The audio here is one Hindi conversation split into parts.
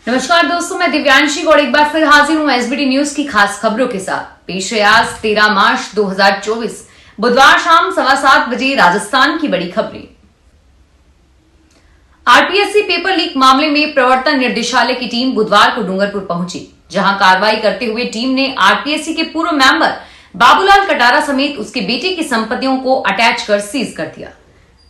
नमस्कार दोस्तों, मैं दिव्यांशी और एक बार फिर हाजिर हूं एसबीटी न्यूज की खास खबरों के साथ। पेश है आज 13 मार्च 2024 बुधवार शाम 7:15 बजे राजस्थान की बड़ी खबरें। आरपीएससी पेपर लीक मामले में प्रवर्तन निर्देशालय की टीम बुधवार को डूंगरपुर पहुंची, जहां कार्रवाई करते हुए टीम ने आरपीएससी के पूर्व मेंबर बाबूलाल कटारा समेत उसके बेटे की संपत्तियों को अटैच कर सीज कर दिया।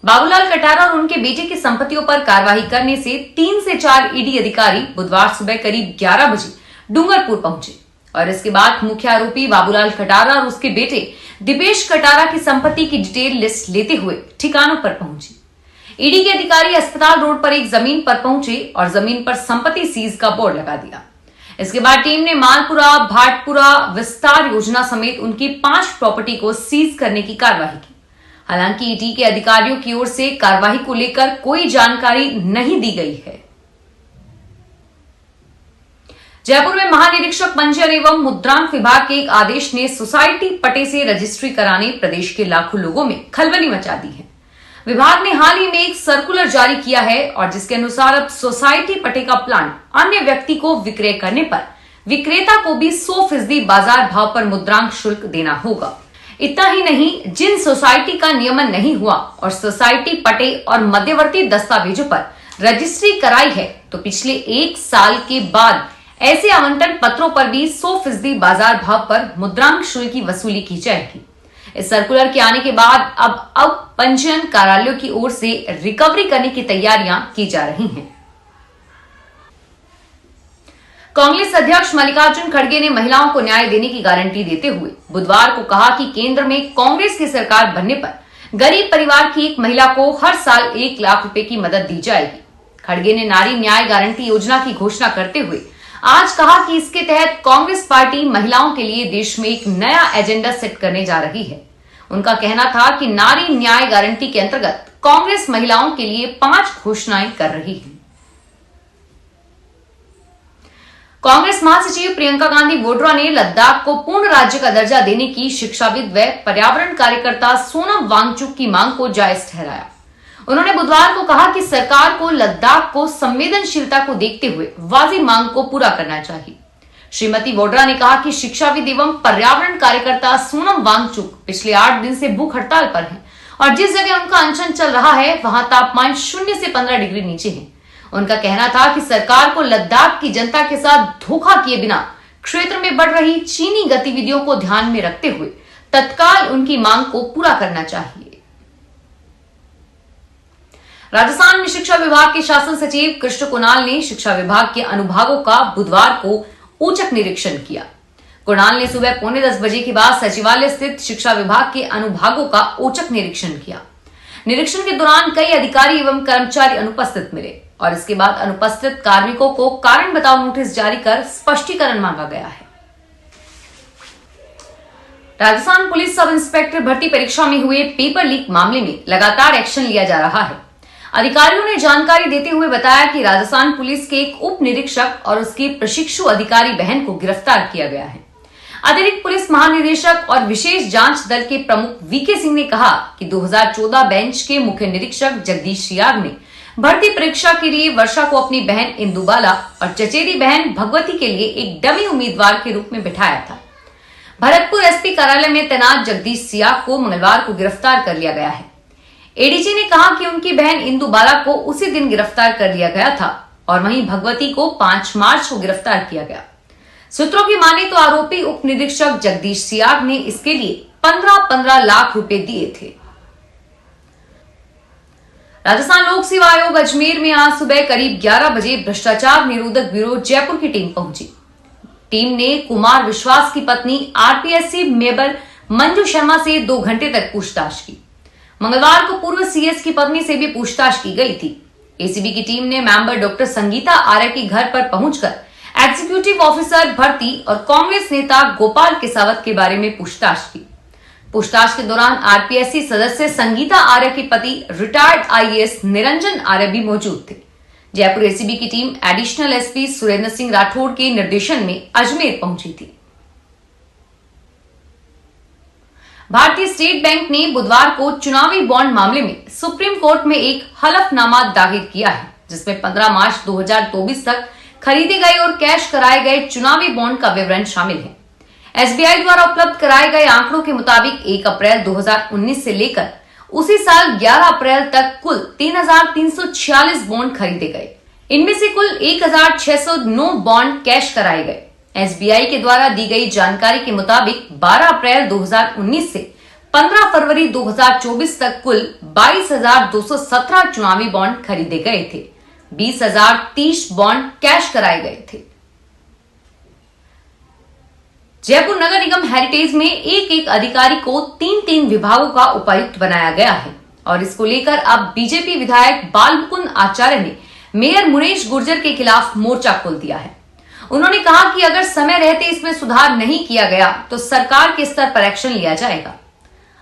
बाबूलाल कटारा और उनके बेटे की संपत्तियों पर कार्रवाई करने से 3 से 4 ईडी अधिकारी बुधवार सुबह करीब 11 बजे डूंगरपुर पहुंचे और इसके बाद मुख्य आरोपी बाबूलाल कटारा और उसके बेटे दिपेश कटारा की संपत्ति की डिटेल लिस्ट लेते हुए ठिकानों पर पहुंचे। ईडी के अधिकारी अस्पताल रोड पर एक जमीन पर पहुंचे और जमीन पर संपत्ति सीज का बोर्ड लगा दिया। इसके बाद टीम ने मालपुरा, भाटपुरा विस्तार योजना समेत उनकी 5 प्रॉपर्टी को सीज करने की कार्रवाई की। हालांकि ईडी के अधिकारियों की ओर से कार्रवाई को लेकर कोई जानकारी नहीं दी गई है। जयपुर में महानिरीक्षक पंजीयन एवं मुद्रांक विभाग के एक आदेश ने सोसाइटी पटे से रजिस्ट्री कराने प्रदेश के लाखों लोगों में खलबली मचा दी है। विभाग ने हाल ही में एक सर्कुलर जारी किया है और जिसके अनुसार अब सोसाइटी पटे का प्लांट अन्य व्यक्ति को विक्रय करने पर विक्रेता को भी 100% बाजार भाव पर मुद्रांक शुल्क देना होगा। इतना ही नहीं, जिन सोसाइटी का नियमन नहीं हुआ और सोसाइटी पटे और मध्यवर्ती दस्तावेजों पर रजिस्ट्री कराई है तो पिछले 1 साल के बाद ऐसे आवंटन पत्रों पर भी 100% बाजार भाव पर मुद्रांक शुल्क की वसूली की जाएगी। इस सर्कुलर के आने के बाद अब पंजीयन कार्यालयों की ओर से रिकवरी करने की तैयारियां की जा रही हैं। कांग्रेस अध्यक्ष मल्लिकार्जुन खड़गे ने महिलाओं को न्याय देने की गारंटी देते हुए बुधवार को कहा कि केंद्र में कांग्रेस की सरकार बनने पर गरीब परिवार की एक महिला को हर साल 1 लाख रुपए की मदद दी जाएगी। खड़गे ने नारी न्याय गारंटी योजना की घोषणा करते हुए आज कहा कि इसके तहत कांग्रेस पार्टी महिलाओं के लिए देश में एक नया एजेंडा सेट करने जा रही है। उनका कहना था कि नारी न्याय गारंटी के अंतर्गत कांग्रेस महिलाओं के लिए 5 घोषणाएं कर रही है। कांग्रेस महासचिव प्रियंका गांधी वोड्रा ने लद्दाख को पूर्ण राज्य का दर्जा देने की शिक्षाविद व पर्यावरण कार्यकर्ता सोनम वांगचुक की मांग को जायज ठहराया। उन्होंने बुधवार को कहा कि सरकार को लद्दाख को संवेदनशीलता को देखते हुए वाजिब मांग को पूरा करना चाहिए। श्रीमती वोड्रा ने कहा कि शिक्षाविद एवं पर्यावरण कार्यकर्ता सोनम वांगचुक पिछले 8 दिन से भूख हड़ताल पर हैं और जिस जगह उनका अनशन चल रहा है वहां तापमान 0 से 15 डिग्री नीचे है। उनका कहना था कि सरकार को लद्दाख की जनता के साथ धोखा किए बिना क्षेत्र में बढ़ रही चीनी गतिविधियों को ध्यान में रखते हुए तत्काल उनकी मांग को पूरा करना चाहिए। राजस्थान में शिक्षा विभाग के शासन सचिव कृष्ण कुणाल ने शिक्षा विभाग के अनुभागों का बुधवार को औचक निरीक्षण किया। कुणाल ने सुबह 9:45 बजे के बाद सचिवालय स्थित शिक्षा विभाग के अनुभागों का औचक निरीक्षण किया। निरीक्षण के दौरान कई अधिकारी एवं कर्मचारी अनुपस्थित मिले और इसके बाद अनुपस्थित कार्मिकों को कारण बताओ नोटिस जारी कर स्पष्टीकरण मांगा गया है। राजस्थान पुलिस सब इंस्पेक्टर भर्ती परीक्षा में हुए पेपर लीक मामले में लगातार एक्शन लिया जा रहा है। अधिकारियों ने जानकारी देते हुए बताया कि राजस्थान पुलिस के एक उप निरीक्षक और उसकी प्रशिक्षु अधिकारी बहन को गिरफ्तार किया गया है। अतिरिक्त पुलिस महानिदेशक और विशेष जांच दल के प्रमुख वीके सिंह ने कहा कि 2014 बेंच के मुख्य निरीक्षक जगदीश सियाग ने भर्ती परीक्षा के लिए वर्षा को अपनी बहन इंदुबाला और चचेरी बहन भगवती के लिए एक डमी उम्मीदवार के रूप में बिठाया था। भरतपुर एसपी कार्यालय में तैनात जगदीश सियाग को मंगलवार को गिरफ्तार कर लिया गया है। एडीजी ने कहा कि उनकी बहन इंदुबाला को उसी दिन गिरफ्तार कर लिया गया था और वहीं भगवती को 5 मार्च को गिरफ्तार किया गया। सूत्रों की माने तो आरोपी उप निरीक्षक जगदीश सियाग ने इसके लिए 15-15 लाख रुपए दिए थे। राजस्थान लोक सेवा आयोग अजमेर में आज सुबह करीब 11 बजे भ्रष्टाचार निरोधक ब्यूरो जयपुर की टीम पहुंची। टीम ने कुमार विश्वास की पत्नी आरपीएससी मेंबर मंजू शर्मा से 2 घंटे तक पूछताछ की। मंगलवार को पूर्व सीएस की पत्नी से भी पूछताछ की गई थी। एसीबी की टीम ने मेंबर डॉक्टर संगीता आर्य के घर पर पहुंचकर एग्जीक्यूटिव ऑफिसर भर्ती और कांग्रेस नेता गोपाल केसावत के बारे में पूछताछ की। पूछताछ के दौरान आरपीएससी सदस्य संगीता आर्य के पति रिटायर्ड आईएएस निरंजन आर्य भी मौजूद थे। जयपुर एसीबी की team additional SP Surendra Singh Rathore के निर्देशन में अजमेर पहुंची थी। भारतीय स्टेट बैंक ने बुधवार को चुनावी बॉन्ड मामले में सुप्रीम कोर्ट में एक हलफनामा दाखिल किया है, जिसमें 15 मार्च 2024 तक खरीदे गए और कैश कराए गए चुनावी बॉन्ड का विवरण शामिल है। एसबीआई द्वारा उपलब्ध कराए गए आंकड़ों के मुताबिक 1 अप्रैल 2019 से लेकर उसी साल 11 अप्रैल तक कुल 3,346 बॉन्ड खरीदे गए। इनमें से कुल 1,609 बॉन्ड कैश कराए गए। एसबीआई के द्वारा दी गई जानकारी के मुताबिक 12 अप्रैल 2019 से 15 फरवरी 2024 तक कुल 22,217 चुनावी बॉन्ड खरीदे गए थे। 20,030 बॉन्ड कैश कराए गए थे। जयपुर नगर निगम हेरिटेज में एक अधिकारी को 3 विभागों का उपायुक्त बनाया गया है और इसको लेकर अब बीजेपी विधायक बालमुकुंद आचार्य ने मेयर मुनेश गुर्जर के खिलाफ मोर्चा खोल दिया है। उन्होंने कहा कि अगर समय रहते इसमें सुधार नहीं किया गया तो सरकार के स्तर पर एक्शन लिया जाएगा।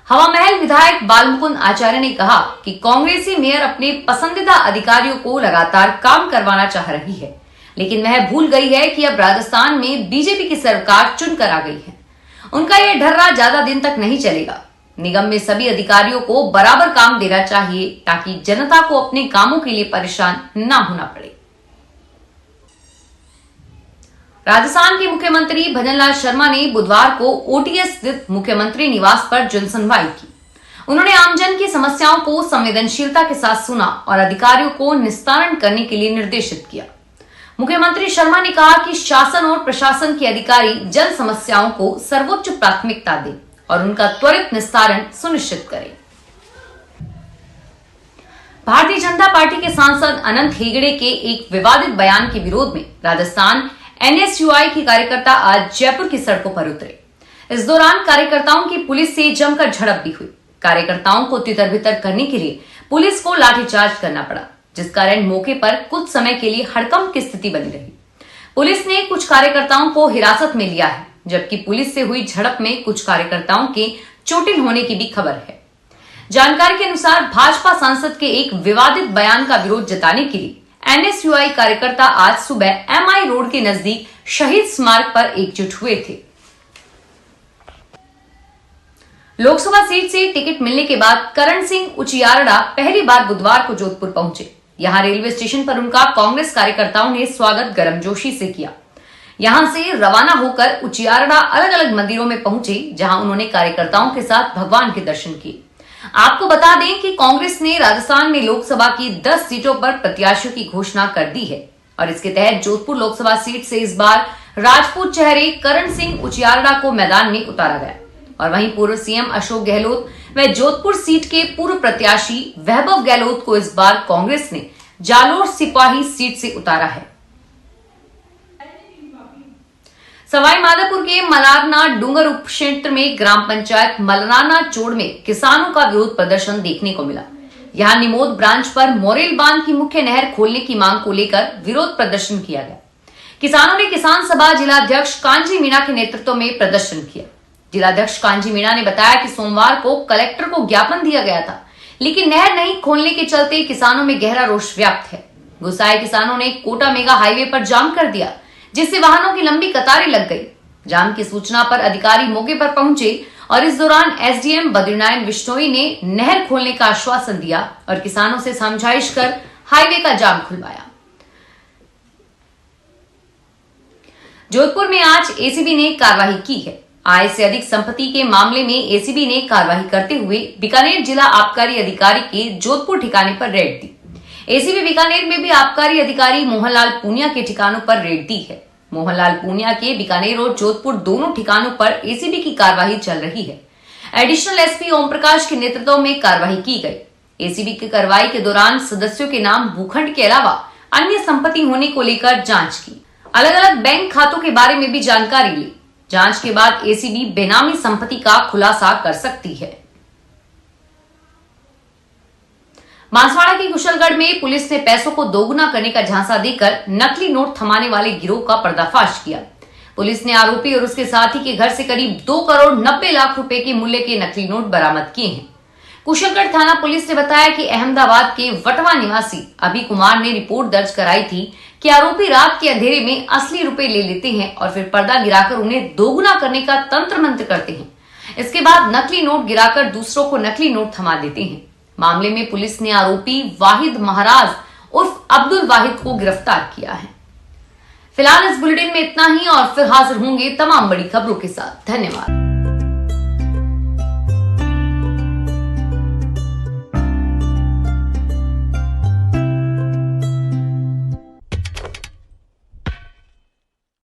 हवा महल विधायक बालमुकुंद आचार्य ने कहा कि कांग्रेसी मेयर अपने पसंदीदा अधिकारियों को लगातार काम करवाना चाह रही है, लेकिन वह भूल गई है कि अब राजस्थान में बीजेपी की सरकार चुनकर आ गई है। उनका यह ढर्रा ज्यादा दिन तक नहीं चलेगा। निगम में सभी अधिकारियों को बराबर काम देना चाहिए ताकि जनता को अपने कामों के लिए परेशान न होना पड़े। राजस्थान के मुख्यमंत्री भजनलाल शर्मा ने बुधवार को ओटीएस स्थित मुख्यमंत्री निवास पर जनसुनवाई की। उन्होंने आमजन की समस्याओं को संवेदनशीलता के साथ सुना और अधिकारियों को निस्तारण करने के लिए निर्देशित किया। मुख्यमंत्री शर्मा ने कहा कि शासन और प्रशासन के अधिकारी जन समस्याओं को सर्वोच्च प्राथमिकता दें और उनका त्वरित निस्तारण सुनिश्चित करें। भारतीय जनता पार्टी के सांसद अनंत हेगड़े के एक विवादित बयान के विरोध में राजस्थान एनएसयूआई के कार्यकर्ता आज जयपुर की सड़कों पर उतरे। इस दौरान कार्यकर्ताओं की पुलिस से जमकर झड़प भी हुई। कार्यकर्ताओं को तितर-बितर करने के लिए पुलिस को लाठीचार्ज करना पड़ा, जिस कारण मौके पर कुछ समय के लिए हड़कंप की स्थिति बनी रही। पुलिस ने कुछ कार्यकर्ताओं को हिरासत में लिया है, जबकि पुलिस से हुई झड़प में कुछ कार्यकर्ताओं के चोटिल होने की भी खबर है। जानकारी के अनुसार भाजपा सांसद के एक विवादित बयान का विरोध जताने के लिए एनएसयूआई कार्यकर्ता आज सुबह एमआई रोड के नजदीक शहीद स्मारक पर एकजुट हुए थे। लोकसभा सीट से टिकट मिलने के बाद करण सिंह उचियारड़ा पहली बार बुधवार को जोधपुर पहुंचे। यहां रेलवे स्टेशन पर उनका कांग्रेस कार्यकर्ताओं ने स्वागत गर्मजोशी से किया। यहां से रवाना होकर उचियारड़ा अलग अलग मंदिरों में पहुंचे, जहां उन्होंने कार्यकर्ताओं के साथ भगवान के दर्शन किए। आपको बता दें कि कांग्रेस ने राजस्थान में लोकसभा की 10 सीटों पर प्रत्याशियों की घोषणा कर दी है और इसके तहत जोधपुर लोकसभा सीट से इस बार राजपूत चेहरे करण सिंह उचियारड़ा को मैदान में उतारा गया और वहीं पूर्व सीएम अशोक गहलोत व जोधपुर सीट के पूर्व प्रत्याशी वैभव गहलोत को इस बार कांग्रेस ने जालोर सिपाही सीट से उतारा है। सवाई माधोपुर के मलारना डूंगर उप क्षेत्र में ग्राम पंचायत मलारना चोड़ में किसानों का विरोध प्रदर्शन देखने को मिला। यहां निमोद ब्रांच पर मोरेल बांध की मुख्य नहर खोलने की मांग को लेकर विरोध प्रदर्शन किया गया। किसानों ने किसान सभा जिलाध्यक्ष कांजी मीणा के नेतृत्व में प्रदर्शन किया। जिलाध्यक्ष कांजी मीणा ने बताया कि सोमवार को कलेक्टर को ज्ञापन दिया गया था, लेकिन नहर नहीं खोलने के चलते किसानों में गहरा रोष व्याप्त है। गुस्साए किसानों ने कोटा मेगा हाईवे पर जाम कर दिया, जिससे वाहनों की लंबी कतारें लग गई। जाम की सूचना पर अधिकारी मौके पर पहुंचे और इस दौरान एसडीएम बद्रीनारायण बिश्नोई ने नहर खोलने का आश्वासन दिया और किसानों से समझाइश कर हाईवे का जाम खुलवाया। जोधपुर में आज एसीबी ने कार्रवाई की है। आय से अधिक संपत्ति के मामले में एसीबी ने कार्रवाई करते हुए बीकानेर जिला आबकारी अधिकारी के जोधपुर ठिकाने पर रेड दी। एसीबी बीकानेर में भी आबकारी अधिकारी मोहनलाल पूनिया के ठिकानों पर रेड दी है। मोहनलाल पूनिया के बीकानेर और जोधपुर दोनों ठिकानों पर एसीबी की कार्रवाई चल रही है। एडिशनल एसपी ओम प्रकाश के नेतृत्व में कार्रवाई की गई। एसीबी की कार्रवाई के दौरान सदस्यों के नाम भूखंड के अलावा अन्य संपत्ति होने को लेकर जांच की। अलग अलग बैंक खातों के बारे में भी जानकारी ली। जांच के बाद एसीबी बेनामी संपत्ति का खुलासा कर सकती है। बांसवाड़ा के कुशलगढ़ में पुलिस ने पैसों को दोगुना करने का झांसा देकर नकली नोट थमाने वाले गिरोह का पर्दाफाश किया। पुलिस ने आरोपी और उसके साथी के घर से करीब 2 करोड़ 90 लाख रुपए के मूल्य के नकली नोट बरामद किए हैं। कुशलगढ़ थाना पुलिस ने बताया कि अहमदाबाद के वटवा निवासी अभी कुमार ने रिपोर्ट दर्ज कराई थी कि आरोपी रात के अंधेरे में असली रुपए ले लेते हैं और फिर पर्दा गिराकर उन्हें दोगुना करने का तंत्र मंत्र करते हैं। इसके बाद नकली नोट गिराकर दूसरों को नकली नोट थमा देते हैं। मामले में पुलिस ने आरोपी वाहिद महाराज उर्फ अब्दुल वाहिद को गिरफ्तार किया है। फिलहाल इस बुलेटिन में इतना ही और फिर हाजिर होंगे तमाम बड़ी खबरों के साथ। धन्यवाद।